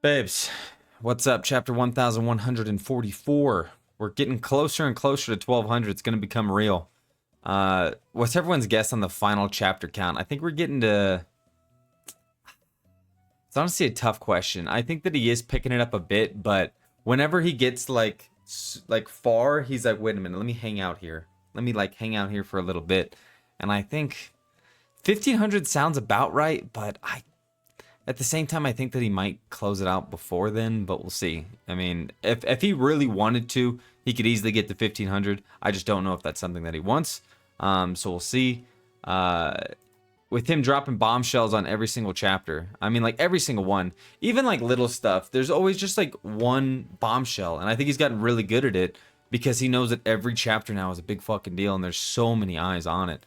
Babes, what's up? Chapter 1144. We're getting closer and closer to 1200. It's going to become real. What's everyone's guess on the final chapter count? I think we're getting to. It's honestly a tough question. I think that he is picking it up a bit, but whenever he gets like far, he's like, wait a minute, let me hang out here. Let me hang out here for a little bit. And I think 1500 sounds about right, but at the same time, I think that he might close it out before then, but we'll see. I mean, if he really wanted to, he could easily get to 1500. I just don't know if that's something that he wants. So we'll see. With him dropping bombshells on every single chapter, I mean, like every single one, even like little stuff, there's always just like one bombshell. And I think he's gotten really good at it because he knows that every chapter now is a big fucking deal and there's so many eyes on it.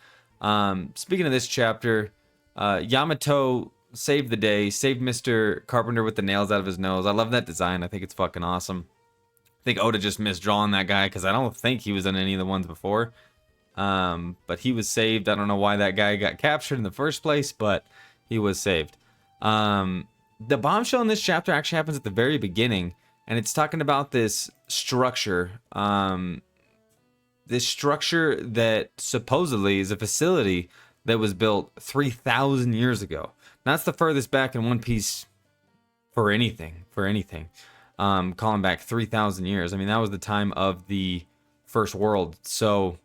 Speaking of this chapter, Yamato saved the day, saved Mr. Carpenter with the nails out of his nose. I love that design. I think it's fucking awesome. I think Oda just missed drawing that guy because I don't think he was in any of the ones before. But he was saved. I don't know why that guy got captured in the first place, but he was saved. The bombshell in this chapter actually happens at the very beginning, and it's talking about this structure. This structure that supposedly is a facility that was built 3,000 years ago. That's the furthest back in One Piece for anything. Calling back 3,000 years. I mean, that was the time of the First World. So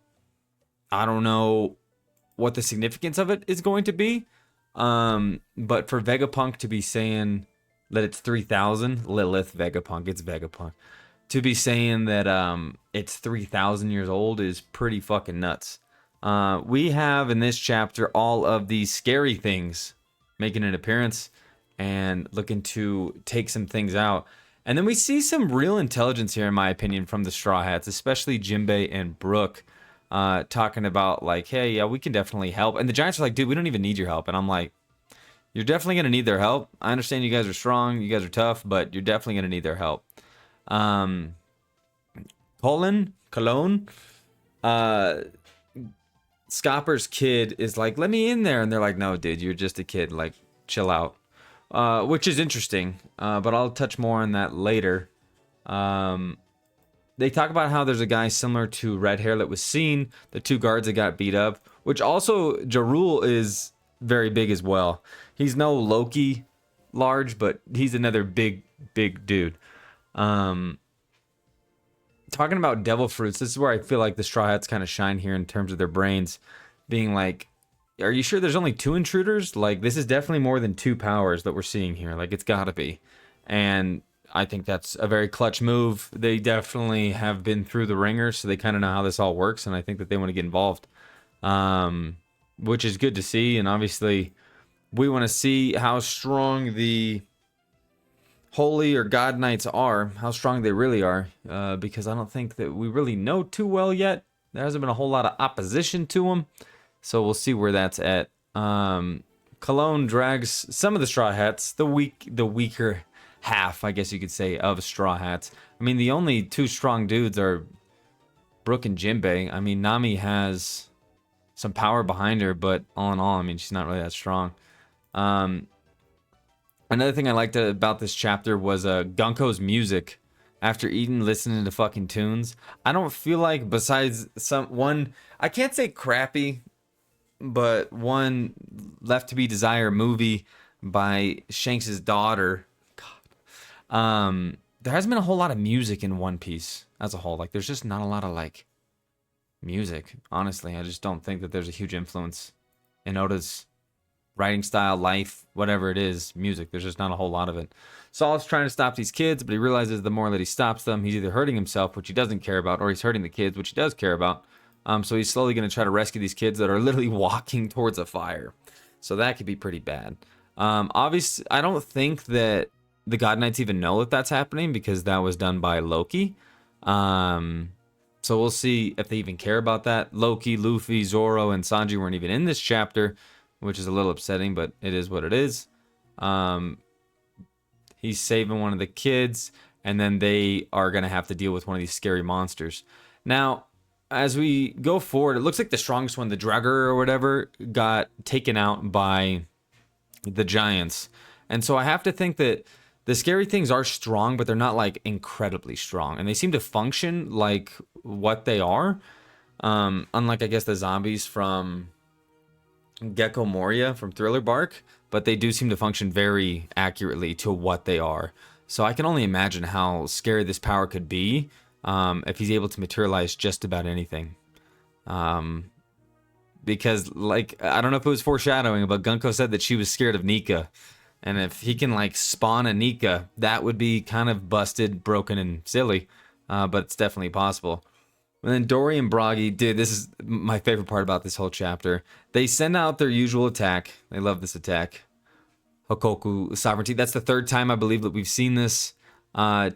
I don't know what the significance of it is going to be. But for Vegapunk to be saying that it's 3,000, Lilith Vegapunk, it's Vegapunk. To be saying that it's 3,000 years old is pretty fucking nuts. We have in this chapter all of these scary things making an appearance and looking to take some things out. And then we see some real intelligence here, in my opinion, from the Straw Hats, especially Jinbei and Brook, talking about like, hey, yeah, we can definitely help. And the Giants are like, dude, we don't even need your help. And I'm like, you're definitely going to need their help. I understand you guys are strong, you guys are tough, but you're definitely going to need their help. Cologne, Scopper's kid is like, let me in there. And they're like, no, dude, you're just a kid. Like, chill out. Which is interesting. But I'll touch more on that later. They talk about how there's a guy similar to Red Hair that was seen. The two guards that got beat up. Which also, Jarul is very big as well. He's no Loki large, but he's another big dude. Talking about devil fruits, this is where I feel like the Straw Hats kind of shine here in terms of their brains being like, are you sure there's only two intruders? Like, this is definitely more than two powers that we're seeing here. Like, it's gotta be. And I think that's a very clutch move. They definitely have been through the ringer, so they kind of know how this all works, and I think that they want to get involved. Which is good to see, and obviously we want to see how strong the Holy or God Knights are, how strong they really are, because I don't think that we really know too well yet. There hasn't been a whole lot of opposition to them, so we'll see where that's at. Cologne drags some of the Straw Hats, the weaker half, I guess you could say, of Straw Hats. I mean, the only two strong dudes are Brook and Jinbei. I mean, Nami has some power behind her, but all in all, I mean, she's not really that strong. Another thing I liked about this chapter was Gunko's music. After Eden listening to fucking tunes, I don't feel like, besides one, I can't say crappy, but one Left to Be Desired movie by Shanks' daughter. God. There hasn't been a whole lot of music in One Piece as a whole. Like, there's just not a lot of like music. Honestly, I just don't think that there's a huge influence in Oda's writing style, life, whatever it is, music. There's just not a whole lot of it. Saul's trying to stop these kids, but he realizes the more that he stops them, he's either hurting himself, which he doesn't care about, or he's hurting the kids, which he does care about. So he's slowly going to try to rescue these kids that are literally walking towards a fire. So that could be pretty bad. Obviously, I don't think that the God Knights even know that that's happening because that was done by Loki. So we'll see if they even care about that. Loki, Luffy, Zoro, and Sanji weren't even in this chapter, which is a little upsetting, but it is what it is. He's saving one of the kids, and then they are going to have to deal with one of these scary monsters. Now, as we go forward, it looks like the strongest one, the Draugr or whatever, got taken out by the Giants. And so I have to think that The scary things are strong, but they're not like incredibly strong, and they seem to function like what they are. Unlike I guess the zombies from Gecko Moria from Thriller Bark, but they do seem to function very accurately to what they are. So I can only imagine how scary this power could be if he's able to materialize just about anything. Because like I don't know if it was foreshadowing, but Gunko said that she was scared of Nika. And if he can like spawn a Nika, that would be kind of busted, broken, and silly. But it's definitely possible. And then Dory and Bragi, dude, this is my favorite part about this whole chapter. They send out their usual attack. They love this attack. Hokoku Sovereignty. That's the third time I believe that we've seen this.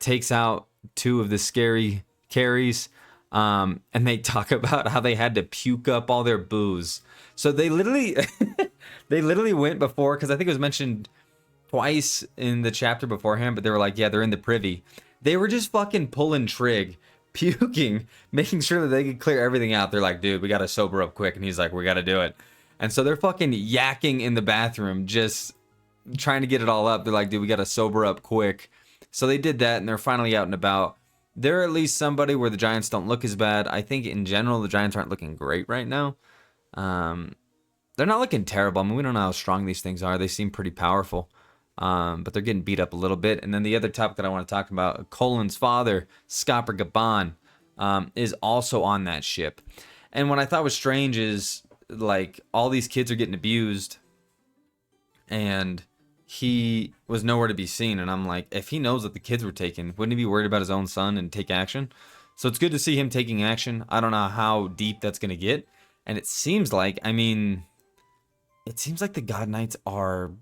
Takes out two of the scary carries. And they talk about how they had to puke up all their booze. So they literally they literally went before, because I think it was mentioned twice in the chapter beforehand, but they were like, yeah, they're in the privy. They were just fucking pulling trig, puking, making sure that they could clear everything out. They're like, dude, we gotta sober up quick. And he's like, we gotta do it. And so they're fucking yakking in the bathroom, just trying to get it all up. They're like, dude, we gotta sober up quick. So they did that, and they're finally out and about. They're at least somebody where the Giants don't look as bad. I think in general, the Giants aren't looking great right now. They're not looking terrible. I mean, we don't know how strong these things are. They seem pretty powerful. But they're getting beat up a little bit. And then the other topic that I want to talk about, Colin's father, Scopper Gaban, is also on that ship. And what I thought was strange is, like, all these kids are getting abused, and he was nowhere to be seen. And I'm like, if he knows that the kids were taken, wouldn't he be worried about his own son and take action? So it's good to see him taking action. I don't know how deep that's going to get. And it seems like, I mean, it seems like the God Knights are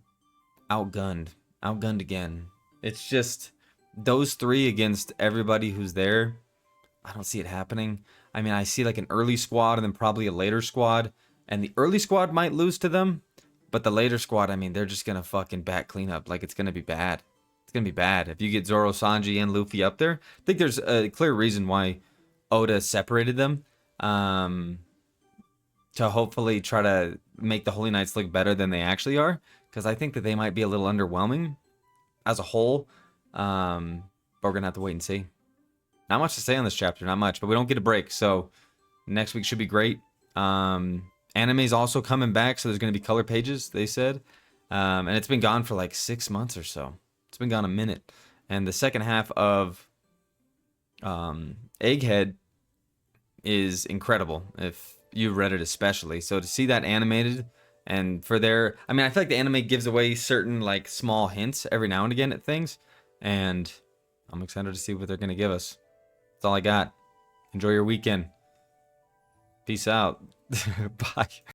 outgunned again. It's just those three against everybody who's there. I don't see it happening. I mean, I see like an early squad and then probably a later squad, and the early squad might lose to them, but the later squad, I mean, they're just gonna fucking back clean up. Like, it's gonna be bad. It's gonna be bad if you get Zoro, Sanji, and Luffy up there. I think there's a clear reason why Oda separated them, to hopefully try to make the Holy Knights look better than they actually are, because I think that they might be a little underwhelming as a whole. But we're gonna have to wait and see. Not much to say on this chapter, not much, but we don't get a break, so next week should be great. Anime's also coming back, so there's gonna be color pages, they said. And it's been gone for like 6 months or so. It's been gone a minute. And the second half of Egghead is incredible, if you read it especially. So to see that animated, and for their, I mean, I feel like the anime gives away certain like small hints every now and again at things, and I'm excited to see what they're gonna give us. That's all I got. Enjoy your weekend. Peace out. Bye.